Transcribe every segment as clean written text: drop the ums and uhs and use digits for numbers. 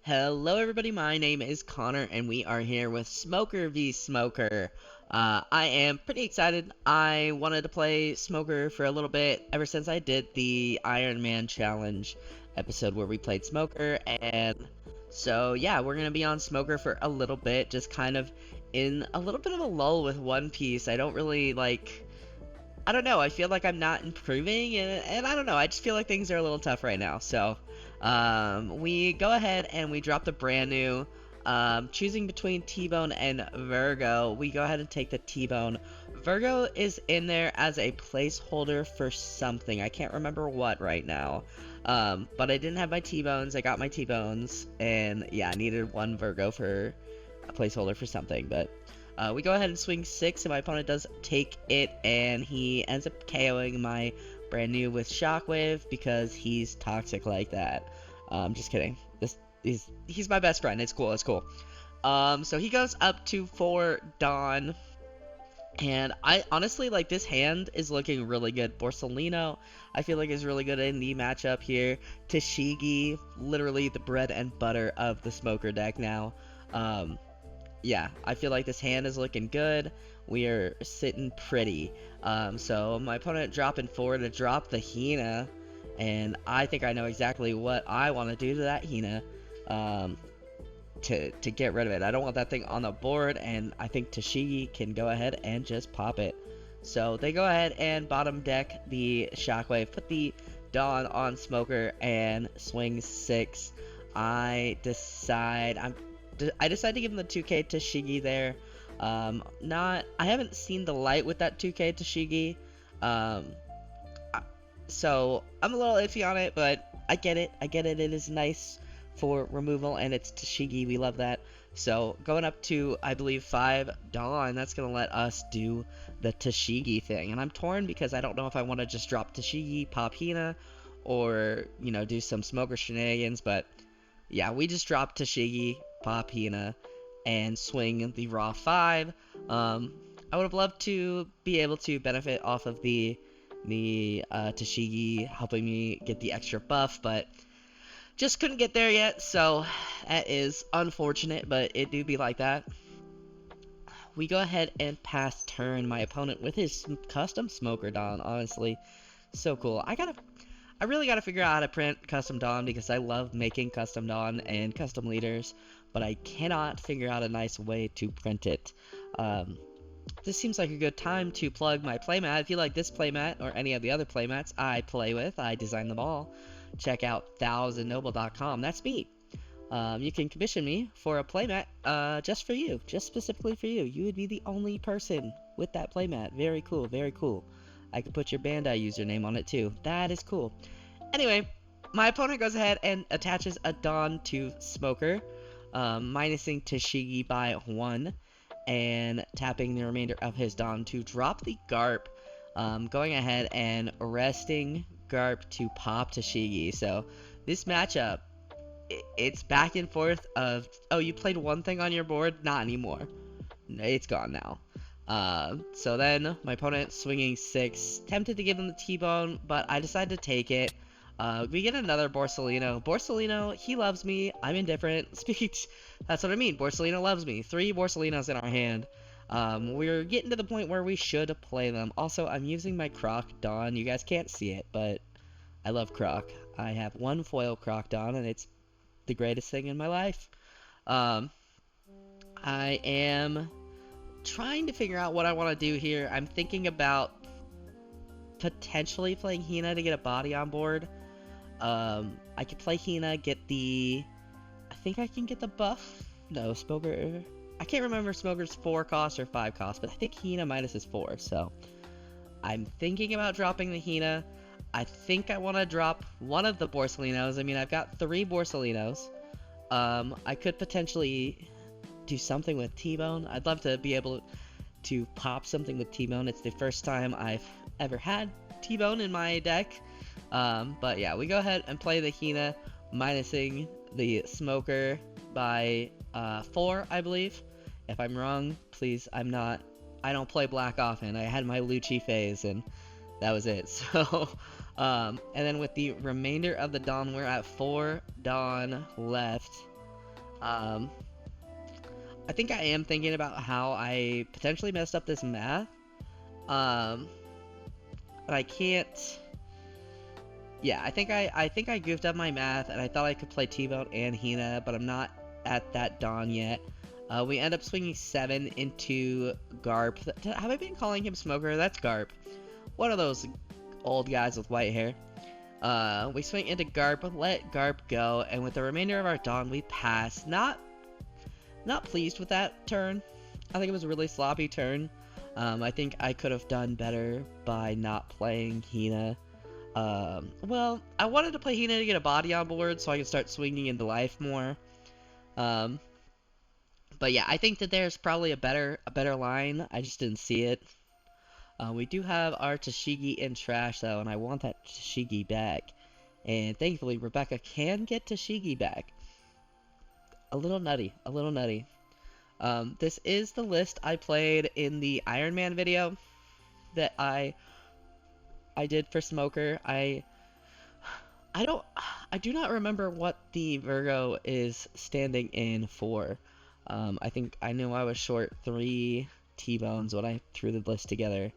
Hello everybody, my name is Connor and we are here with Smoker v Smoker. I am pretty excited. I wanted to play Smoker for a little bit ever since I did the Iron Man challenge episode where we played Smoker, and so yeah, we're gonna be on Smoker for a little bit, just kind of in a little bit of a lull with One Piece. I don't really I don't know, I feel like I'm not improving, and I don't know, I just feel like things are a little tough right now, so we go ahead and we drop the brand new, choosing between T-Bone and Virgo. We go ahead and take the T-Bone. Virgo is in there as a placeholder for something, I can't remember what right now, but I didn't have my T-Bones. I got my T-Bones, and yeah, I needed one Virgo for a placeholder for something, but we go ahead and swing 6, and my opponent does take it, and he ends up KOing my brand new with Shockwave because he's toxic like that. Just kidding. He's my best friend. It's cool. It's cool. So he goes up to 4 Dawn, and I honestly like this hand is looking really good. Borsalino, I feel like is really good in the matchup here. Tashigi, literally the bread and butter of the Smoker deck now. Yeah, I feel like this hand is looking good. We are sitting pretty. So my opponent dropping 4 to drop the Hina, and I think I know exactly what I want to do to that Hina to get rid of it. I don't want that thing on the board, and I think Tashigi can go ahead and just pop it. So they go ahead and bottom deck the Shockwave, put the Dawn on Smoker, and swing 6. I decide to give him the 2k Tashigi there. I haven't seen the light with that 2k Tashigi. So I'm a little iffy on it, but I get it. It is nice for removal, and it's Tashigi. We love that. So going up to, I believe, 5 Dawn, that's going to let us do the Tashigi thing. And I'm torn because I don't know if I want to just drop Tashigi, pop Hina, or, do some Smoker shenanigans. But yeah, we just dropped Tashigi, pop Hina, and swing the raw 5. I would have loved to be able to benefit off of the Tashigi helping me get the extra buff, but just couldn't get there yet, so that is unfortunate, but it do be like that. We go ahead and pass turn my opponent with his custom Smoker Dawn. Honestly, so cool. I really gotta figure out how to print custom Dawn because I love making custom Dawn and custom leaders, but I cannot figure out a nice way to print it. This seems like a good time to plug my playmat. If you like this playmat or any of the other playmats I play with, I design them all. Check out 1000noble.com. That's me. You can commission me for a playmat just for you, just specifically for you. You would be the only person with that playmat. Very cool, very cool. I could put your Bandai username on it too. That is cool. Anyway, my opponent goes ahead and attaches a Dawn to Smoker, minusing Tashigi by 1, and tapping the remainder of his Dawn to drop the Garp, going ahead and resting Garp to pop Tashigi. So this matchup, it's back and forth of, oh, you played one thing on your board? Not anymore. It's gone now. So then my opponent swinging 6, tempted to give him the T-Bone, but I decided to take it. We get another Borsalino. Borsalino, he loves me. I'm indifferent. That's what I mean. Borsalino loves me. 3 Borsalinos in our hand. We're getting to the point where we should play them. Also, I'm using my Croc Dawn. You guys can't see it, but I love Croc. I have 1 foil Croc Dawn, and it's the greatest thing in my life. I am trying to figure out what I want to do here. I'm thinking about potentially playing Hina to get a body on board. I could play Hina, get the... I think I can get the buff? No, Smoker... I can't remember if Smoker's 4 cost or 5 cost, but I think Hina minus is 4, so... I'm thinking about dropping the Hina. I think I want to drop one of the Borsalinos. I mean, I've got 3 Borsalinos. I could potentially do something with T-Bone. I'd love to be able to pop something with T-Bone. It's the first time I've ever had T-Bone in my deck. But yeah, we go ahead and play the Hina, minusing the Smoker by 4, I believe. If I'm wrong, please, I don't play black often. I had my Lucci phase, and that was it. So, and then with the remainder of the Dawn, we're at 4 Dawn left. Um, I think I am thinking about how I potentially messed up this math. Um, but I can't. Yeah, I think I goofed up my math, and I thought I could play T-Bone and Hina, but I'm not at that dawn yet. We end up swinging 7 into Garp. Have I been calling him Smoker? That's Garp. One of those old guys with white hair. We swing into Garp, let Garp go, and with the remainder of our dawn, we pass. Not pleased with that turn. I think it was a really sloppy turn. I think I could have done better by not playing Hina. Well, I wanted to play Hina to get a body on board so I could start swinging into life more. But yeah, I think that there's probably a better line. I just didn't see it. We do have our Tashigi in trash though, and I want that Tashigi back. And thankfully, Rebecca can get Tashigi back. A little nutty, a little nutty. This is the list I played in the Iron Man video that I did for Smoker. I do not remember what the Virgo is standing in for. I think I knew I was short 3 T-bones when I threw the list together.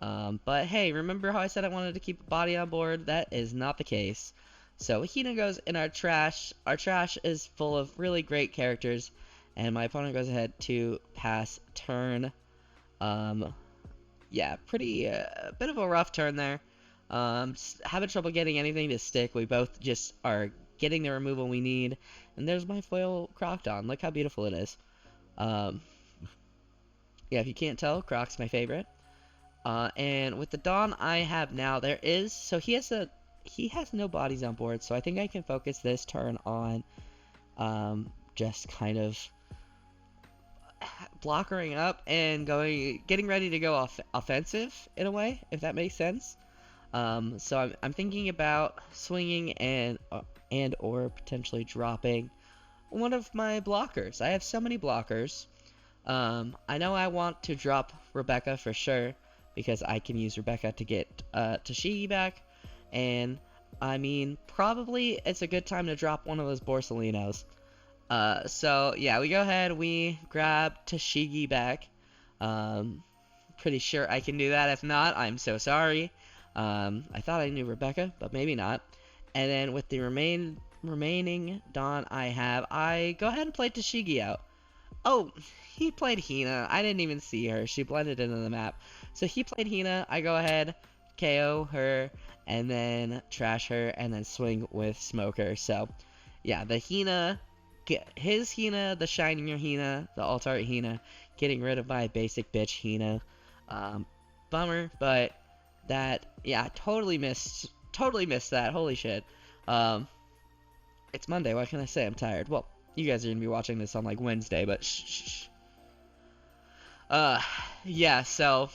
But hey, remember how I said I wanted to keep a body on board? That is not the case. So Hina goes in our trash. Our trash is full of really great characters, and my opponent goes ahead to pass turn. Yeah, pretty bit of a rough turn there. Having trouble getting anything to stick. We both just are getting the removal we need. And there's my foil Crocodon. Look how beautiful it is. Yeah, if you can't tell, Croc's my favorite. And with the Dawn I have now, so he has no bodies on board, so I think I can focus this turn on just kind of blockering up and getting ready to go offensive in a way, if that makes sense. So I'm thinking about swinging and or potentially dropping one of my blockers. I have so many blockers. I know I want to drop Rebecca for sure, because I can use Rebecca to get Tashigi back, and I mean, probably it's a good time to drop one of those Borsalinos. So yeah, we go ahead, we grab Tashigi back. Pretty sure I can do that. If not, I'm so sorry. I thought I knew Rebecca, but maybe not. And then with the remaining Dawn I have, I go ahead and play Tashigi out. Oh, he played Hina. I didn't even see her. She blended into the map. So he played Hina. I go ahead, KO her, and then trash her, and then swing with Smoker. So, yeah, the Hina, his Hina, the shinier Hina, the alt-art Hina, getting rid of my basic bitch Hina. Bummer, but that, yeah, totally missed that. Holy shit. It's Monday. What can I say? I'm tired. Well, you guys are gonna be watching this on like Wednesday, but shh. Yeah, so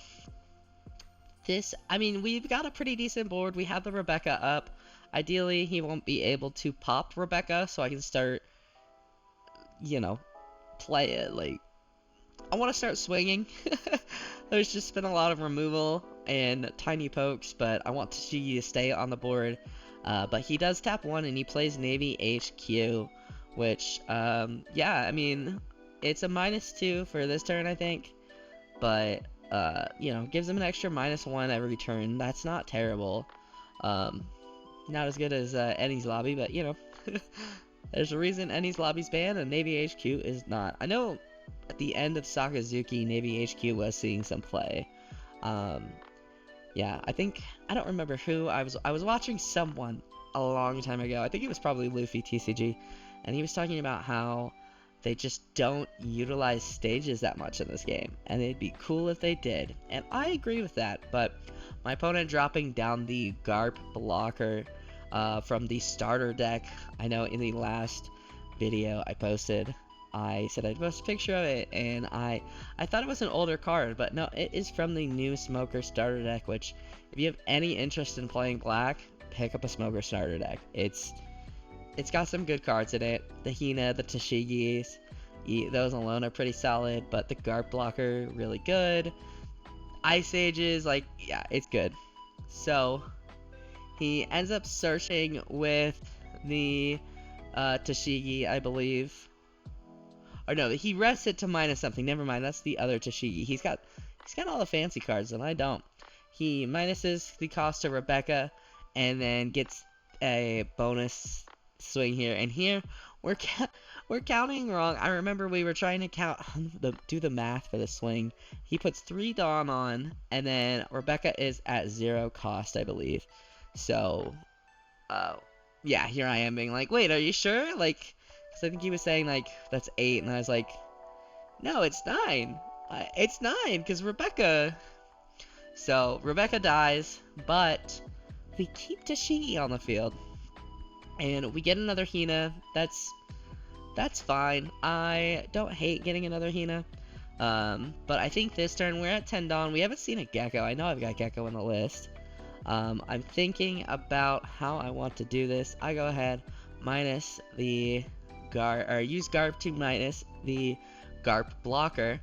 I mean, we've got a pretty decent board. We have the Rebecca up. Ideally, he won't be able to pop Rebecca, so I can start, play it. Like, I want to start swinging. There's just been a lot of removal and tiny pokes, but I want Tashigi to stay on the board. But he does tap 1, and he plays Navy HQ, which, yeah, I mean, it's a -2 for this turn, I think. But, gives him an extra -1 every turn. That's not terrible. Not as good as Ennie's lobby, but, there's a reason Ennie's lobby's banned and Navy HQ is not. I know at the end of Sakazuki, Navy HQ was seeing some play. Yeah, I don't remember who. I was watching someone a long time ago. I think it was probably Luffy TCG, and he was talking about how they just don't utilize stages that much in this game, and it'd be cool if they did. And I agree with that, but my opponent dropping down the Garp blocker from the starter deck. I know in the last video I posted, I said I'd post a picture of it, and I thought it was an older card, but no, it is from the new Smoker starter deck, which, if you have any interest in playing black, pick up a Smoker starter deck. It's got some good cards in it. The Hina, the Tashigis, those alone are pretty solid, but the Garp blocker, really good. Ice Ages, like, yeah, it's good. So, he ends up searching with the Tashigi, I believe. Or no, he rests it to minus something. Never mind, that's the other Tashigi. He's got all the fancy cards, and I don't. He minuses the cost to Rebecca, and then gets a bonus swing here. And here, we're counting wrong. I remember we were trying to do the math for the swing. He puts 3 Dawn on, and then Rebecca is at 0 cost, I believe. So, yeah, here I am being like, wait, are you sure? Like, because I think he was saying, like, that's 8, and I was like, no, it's 9. It's 9, because Rebecca... So, Rebecca dies, but we keep Tashigi on the field. And we get another Hina. That's fine. I don't hate getting another Hina. But I think this turn, we're at 10 Dawn. We haven't seen a Gecko. I know I've got Gecko on the list. I'm thinking about how I want to do this. I go ahead, minus the use Garp to minus the Garp blocker.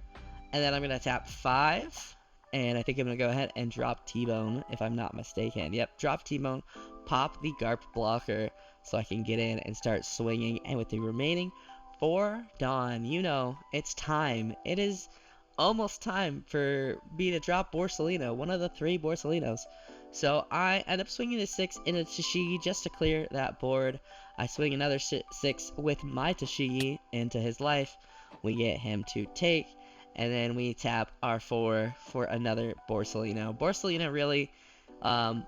And then I'm going to tap 5. And I think I'm going to go ahead and drop T-Bone, if I'm not mistaken. Yep, drop T-Bone, pop the Garp blocker, so I can get in and start swinging. And with the remaining 4 Dawn, you know, it's time. It is almost time for me to drop Borsalino, one of the 3 Borsalinos. So I end up swinging a 6 into Tashigi just to clear that board. I swing another 6 with my Tashigi into his life. We get him to take. And then we tap our 4 for another Borsalino. Borsalino really,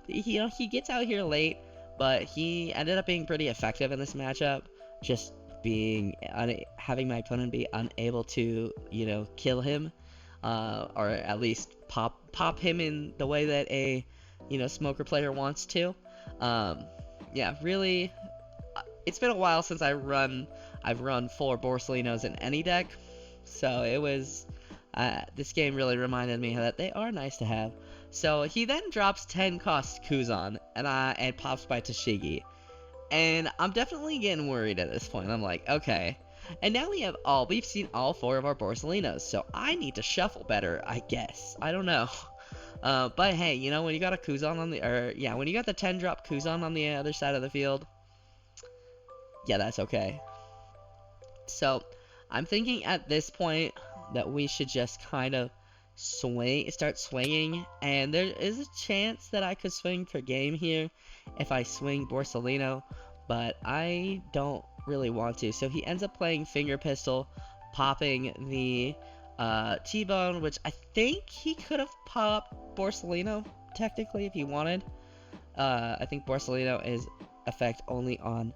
he gets out here late, but he ended up being pretty effective in this matchup. Just having my opponent be unable to, kill him, or at least pop him in the way that a, smoker player wants to. Yeah, really, it's been a while since I've run 4 Borsalinos in any deck, so it was. This game really reminded me that they are nice to have. So he then drops 10 cost Kuzan and pops by Tashigi. And I'm definitely getting worried at this point. I'm like, okay. And now we've seen all 4 of our Borsalinos. So I need to shuffle better, I guess. I don't know. But hey, when you got a Kuzan when you got the 10 drop Kuzan on the other side of the field, yeah, that's okay. So I'm thinking at this point that we should just kind of start swinging, and there is a chance that I could swing per game here if I swing Borsalino, but I don't really want to. So he ends up playing Finger Pistol, popping the T-Bone, which I think he could have popped Borsalino technically if he wanted. I think Borsalino is effect only on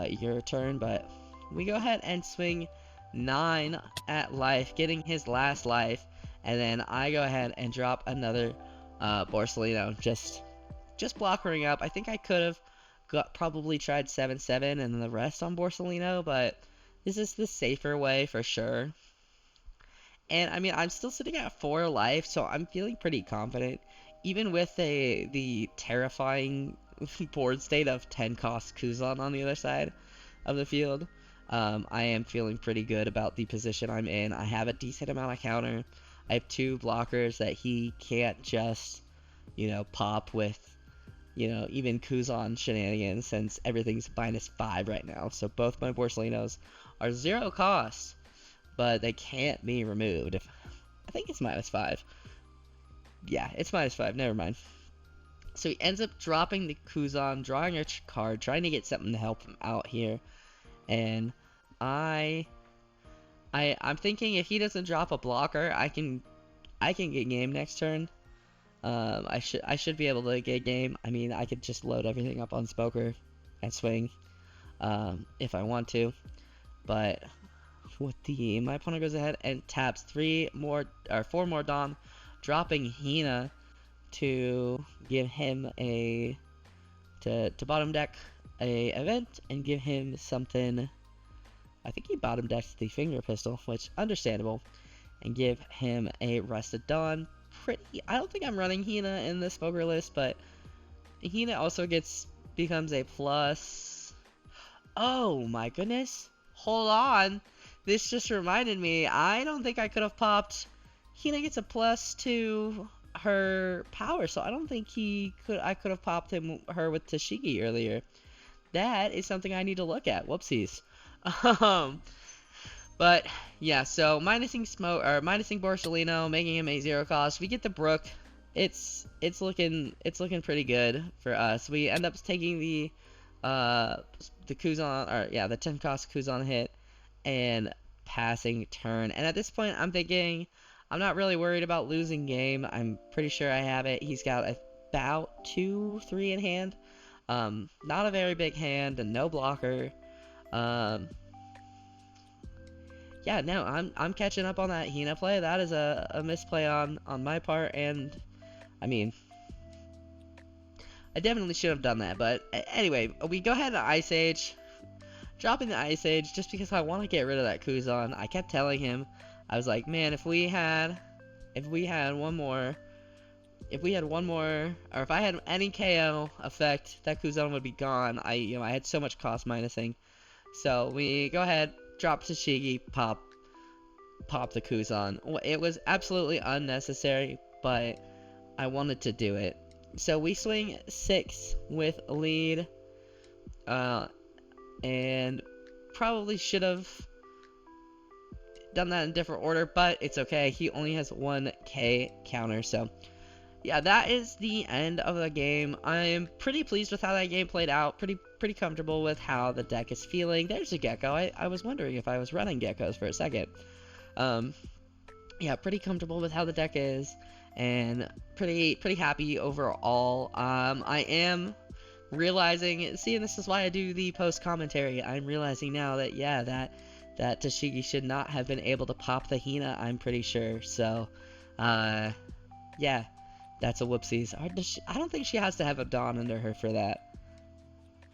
your turn, but we go ahead and swing 9 at life, getting his last life, and then I go ahead and drop another Borsalino, just blockering up. I think I could have probably tried 7/7 and then the rest on Borsalino, but this is the safer way for sure. And I mean, I'm still sitting at 4 life, so I'm feeling pretty confident, even with the terrifying board state of 10 cost Kuzan on the other side of the field. I am feeling pretty good about the position I'm in. I have a decent amount of counter. I have 2 blockers that he can't just, pop with, even Kuzan shenanigans, since everything's -5 right now. So both my Borsalinos are 0 cost, but they can't be removed. I think it's -5. Yeah, it's -5. Never mind. So he ends up dropping the Kuzan, drawing a card, trying to get something to help him out here. And I'm thinking if he doesn't drop a blocker, I can get game next turn. I should be able to get game. I mean, I could just load everything up on Spoker and swing if I want to. But my opponent goes ahead and taps 4 more Dawn, dropping Hina to give him to bottom deck a event and give him something. I think he bottom decks the Finger Pistol, which understandable, and give him a Rusted Dawn. I don't think I'm running Hina in this Spoker list, but Hina also becomes a plus. Oh my goodness, hold on, this just reminded me, I don't think I could have popped. Hina gets a plus to her power, so I don't think I could have popped her with Tashigi earlier. That is something I need to look at. Whoopsies. But yeah, so minusing Smoke or minusing Borsellino, making him a 0 cost. We get the Brook. It's looking pretty good for us. We end up taking the Kuzan, or yeah, the 10 cost Kuzan hit and passing turn. And at this point, I'm thinking I'm not really worried about losing game. I'm pretty sure I have it. He's got about 2-3 in hand. Not a very big hand and no blocker. Yeah, no, I'm catching up on that Hina play. That is a misplay on my part, and I mean, I definitely should have done that. But anyway, we go ahead to Ice Age, dropping the Ice Age just because I want to get rid of that Kuzan. I kept telling him, I was like, man, if we had one more, or if I had any KO effect, that Kuzan would be gone. I had so much cost minusing. So we go ahead, drop Tashigi, pop the Kuzan. It was absolutely unnecessary, but I wanted to do it. So we swing 6 with lead, and probably should have done that in different order, but it's okay. He only has 1k counter, so yeah, that is the end of the game. I'm pretty pleased with how that game played out. Pretty comfortable with how the deck is feeling. There's a Gecko. I was wondering if I was running Geckos for a second. Yeah, pretty comfortable with how the deck is, and pretty happy overall. I am realizing, and this is why I do the post commentary. I'm realizing now that yeah, that Tashigi should not have been able to pop the Hina. I'm pretty sure. So, yeah. That's a whoopsies. I don't think she has to have a Dawn under her for that.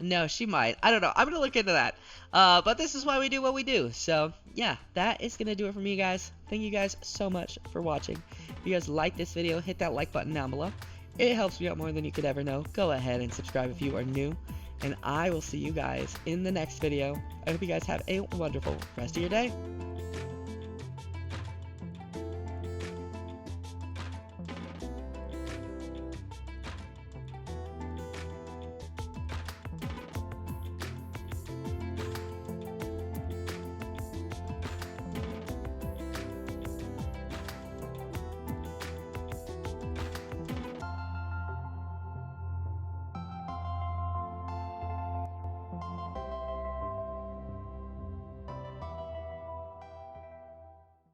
No, she might. I don't know. I'm going to look into that. But this is why we do what we do. So, yeah, that is going to do it for me, guys. Thank you guys so much for watching. If you guys like this video, hit that like button down below. It helps me out more than you could ever know. Go ahead and subscribe if you are new. And I will see you guys in the next video. I hope you guys have a wonderful rest of your day.